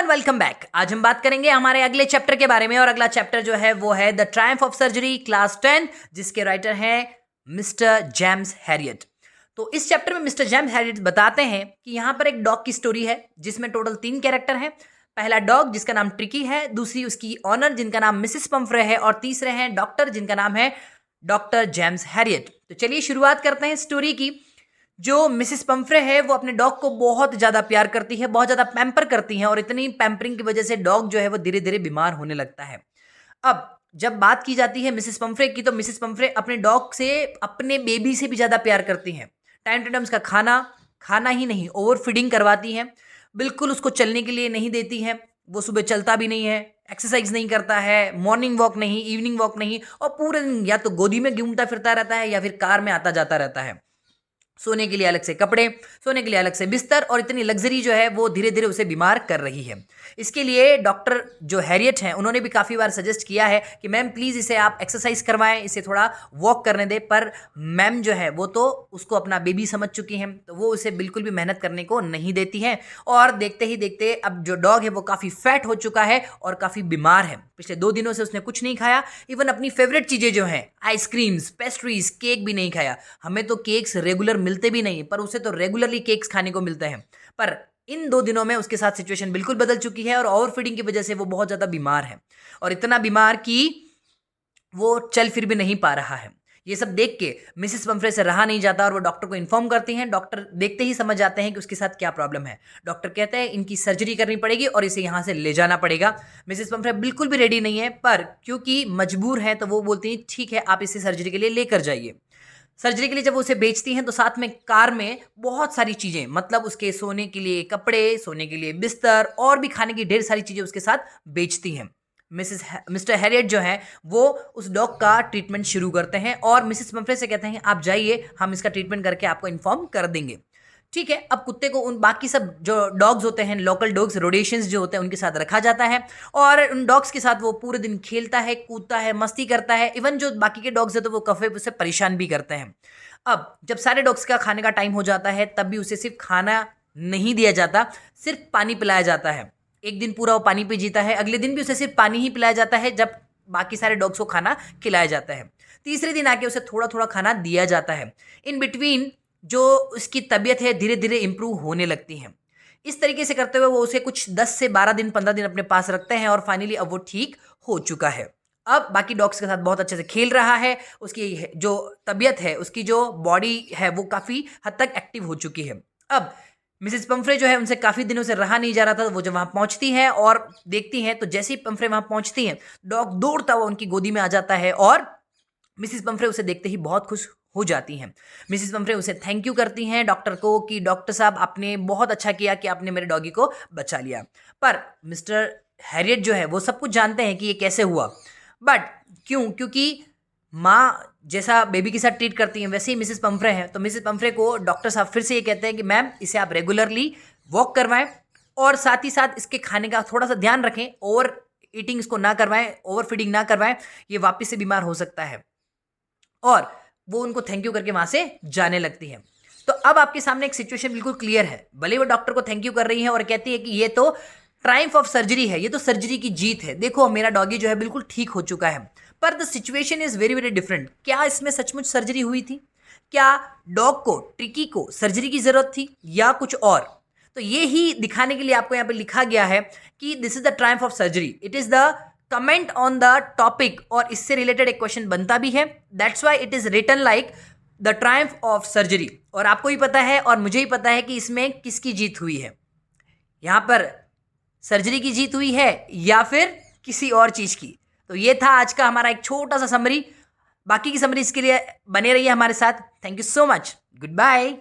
And welcome back. आज हम बात करेंगे हमारे अगले चैप्टर के बारे में और अगला चैप्टर जो है वो है the triumph of surgery class 10, जिसके राइटर हैं मिस्टर जेम्स हैरियट। तो इस चैप्टर में मिस्टर जेम्स हैरियट बताते हैं कि यहाँ पर एक डॉग की स्टोरी है जिसमें टोटल 3 कैरेक्टर हैं। पहला डॉग जिसका नाम ट्रिकी है, दूसरी उसकी ऑनर जिनका नाम मिसेस पंफ्रे है और तीसरे हैं डॉक्टर जिनका नाम है डॉक्टर जेम्स हैरियट। तो चलिए शुरुआत करते हैं स्टोरी की। जो मिसेस पंफ्रे है वो अपने डॉग को बहुत ज़्यादा प्यार करती है, बहुत ज़्यादा पैम्पर करती हैं और इतनी पैम्परिंग की वजह से डॉग जो है वो धीरे धीरे बीमार होने लगता है। अब जब बात की जाती है मिसेस पंफ्रे की, तो मिसेस पंफ्रे अपने डॉग से, अपने बेबी से भी ज़्यादा प्यार करती हैं। टाइम टू टाइम उसका खाना ही नहीं, ओवर फीडिंग करवाती हैं। बिल्कुल उसको चलने के लिए नहीं देती हैं। वो सुबह चलता भी नहीं है, एक्सरसाइज नहीं करता है, मॉर्निंग वॉक नहीं, इवनिंग वॉक नहीं, और पूरे दिन या तो गोदी में घूमता फिरता रहता है या फिर कार में आता जाता रहता है। सोने के लिए अलग से कपड़े, सोने के लिए अलग से बिस्तर, और इतनी लग्जरी जो है वो धीरे धीरे उसे बीमार कर रही है। इसके लिए डॉक्टर जो हैरियट हैं उन्होंने भी काफ़ी बार सजेस्ट किया है कि मैम प्लीज़ इसे आप एक्सरसाइज करवाएं, इसे थोड़ा वॉक करने दें, पर मैम जो है वो तो उसको अपना बेबी समझ चुकी हैं, तो वो उसे बिल्कुल भी मेहनत करने को नहीं देती हैं। और देखते ही देखते अब जो डॉग है वो काफ़ी फैट हो चुका है और काफ़ी बीमार है। पिछले 2 दिनों से उसने कुछ नहीं खाया, इवन अपनी फेवरेट चीज़ें जो हैं आइसक्रीम्स, पेस्ट्रीज, केक भी नहीं खाया। हमें तो केक्स रेगुलर मिलते भी नहीं, पर उसे तो रेगुलरली केक्स खाने को मिलते हैं। पर इन 2 दिनों में उसके साथ सिचुएशन बिल्कुल बदल चुकी है और ओवरफीडिंग की वजह से वो बहुत ज़्यादा बीमार है, और इतना बीमार कि वो चल फिर भी नहीं पा रहा है। ये सब देख के मिसेस पंफ्रे से रहा नहीं जाता और वो डॉक्टर को इन्फॉर्म करती हैं। डॉक्टर देखते ही समझ जाते हैं कि उसके साथ क्या प्रॉब्लम है। डॉक्टर कहते हैं इनकी सर्जरी करनी पड़ेगी और इसे यहाँ से ले जाना पड़ेगा। मिसेस पंफ्रे बिल्कुल भी रेडी नहीं है, पर क्योंकि मजबूर है तो वो बोलती हैं ठीक है, आप इसे सर्जरी के लिए लेकर जाइए। सर्जरी के लिए जब वो उसे बेचती हैं तो साथ में कार में बहुत सारी चीज़ें, मतलब उसके सोने के लिए कपड़े, सोने के लिए बिस्तर और भी खाने की ढेर सारी चीज़ें उसके साथ बेचती हैं। मिस्टर हैरियट जो है वो उस डॉग का ट्रीटमेंट शुरू करते हैं और मिसेस पंफ्रे से कहते हैं आप जाइए, हम इसका ट्रीटमेंट करके आपको इन्फॉर्म कर देंगे। ठीक है, अब कुत्ते को उन बाकी सब जो डॉग्स होते हैं, लोकल डॉग्स, रोडेशंस जो होते हैं, उनके साथ रखा जाता है और उन डॉग्स के साथ वो पूरे दिन खेलता है, कूदता है, मस्ती करता है। इवन जो बाकी के डॉग्स है तो वो काफ़ी उसे परेशान भी करते हैं। अब जब सारे डॉग्स का खाने का टाइम हो जाता है तब भी उसे सिर्फ खाना नहीं दिया जाता, सिर्फ पानी पिलाया जाता है। एक दिन पूरा वो पानी पे जीता है, अगले दिन भी उसे सिर्फ पानी ही पिलाया जाता है जब बाकी सारे डॉग्स को खाना खिलाया जाता है। तीसरे दिन आके उसे थोड़ा थोड़ा खाना दिया जाता है। इन बिटवीन जो उसकी तबीयत है धीरे धीरे इंप्रूव होने लगती है। इस तरीके से करते हुए वो उसे कुछ 10 से 12 दिन, 15 दिन अपने पास रखते हैं और फाइनली अब वो ठीक हो चुका है। अब बाकी डॉग्स के साथ बहुत अच्छे से खेल रहा है। उसकी जो तबीयत है, उसकी जो बॉडी है वो काफ़ी हद तक एक्टिव हो चुकी है। अब मिसेस पंफ्रे जो है उनसे काफ़ी दिनों से रहा नहीं जा रहा था, तो वो जब वहाँ पहुँचती हैं और देखती हैं तो जैसे ही पंफ्रे वहाँ पहुँचती हैं, डॉग दौड़ता हुआ उनकी गोदी में आ जाता है और मिसेस पंफ्रे उसे देखते ही बहुत खुश हो जाती हैं। मिसेस पंफ्रे उसे थैंक यू करती हैं डॉक्टर को कि डॉक्टर साहब आपने बहुत अच्छा किया कि आपने मेरे डॉगी को बचा लिया। पर मिस्टर हैरियट जो है वो सब कुछ जानते हैं कि ये कैसे हुआ, बट क्योंकि माँ जैसा बेबी के साथ ट्रीट करती हैं वैसे ही मिसेस पंफ्रे हैं। तो मिसेस पंफ्रे को डॉक्टर साहब फिर से ये कहते हैं कि मैम इसे आप रेगुलरली वॉक करवाएं और साथ ही साथ इसके खाने का थोड़ा सा ध्यान रखें, ओवर ईटिंग इसको ना करवाएं, ओवर फीडिंग ना करवाएं, ये वापस से बीमार हो सकता है। और वो उनको थैंक यू करके वहाँ से जाने लगती है। तो अब आपके सामने एक सिचुएशन बिल्कुल क्लियर है। भले वो डॉक्टर को थैंक यू कर रही है और कहती है कि ये तो ट्रायम्फ ऑफ सर्जरी है, ये तो सर्जरी की जीत है, देखो मेरा डॉगी जो है बिल्कुल ठीक हो चुका है। पर the situation is very very different. क्या इसमें सचमुच सर्जरी हुई थी? क्या डॉग को, ट्रिकी को सर्जरी की जरूरत थी या कुछ और? तो ये ही दिखाने के लिए आपको यहाँ पे लिखा गया है कि this is the triumph of surgery, it is the comment on the topic, और इससे रिलेटेड एक क्वेश्चन बनता भी है। That's why it is written like the triumph of surgery. और आपको ही पता है और मुझे ही पता है कि इसमें किसकी जीत हुई है। यहाँ पर सर्जरी की जीत हुई है या फिर किसी और चीज़ की। तो ये था आज का हमारा एक छोटा सा समरी। बाकी की समरीज के लिए बने रहिए हमारे साथ। Thank you so much. Good bye.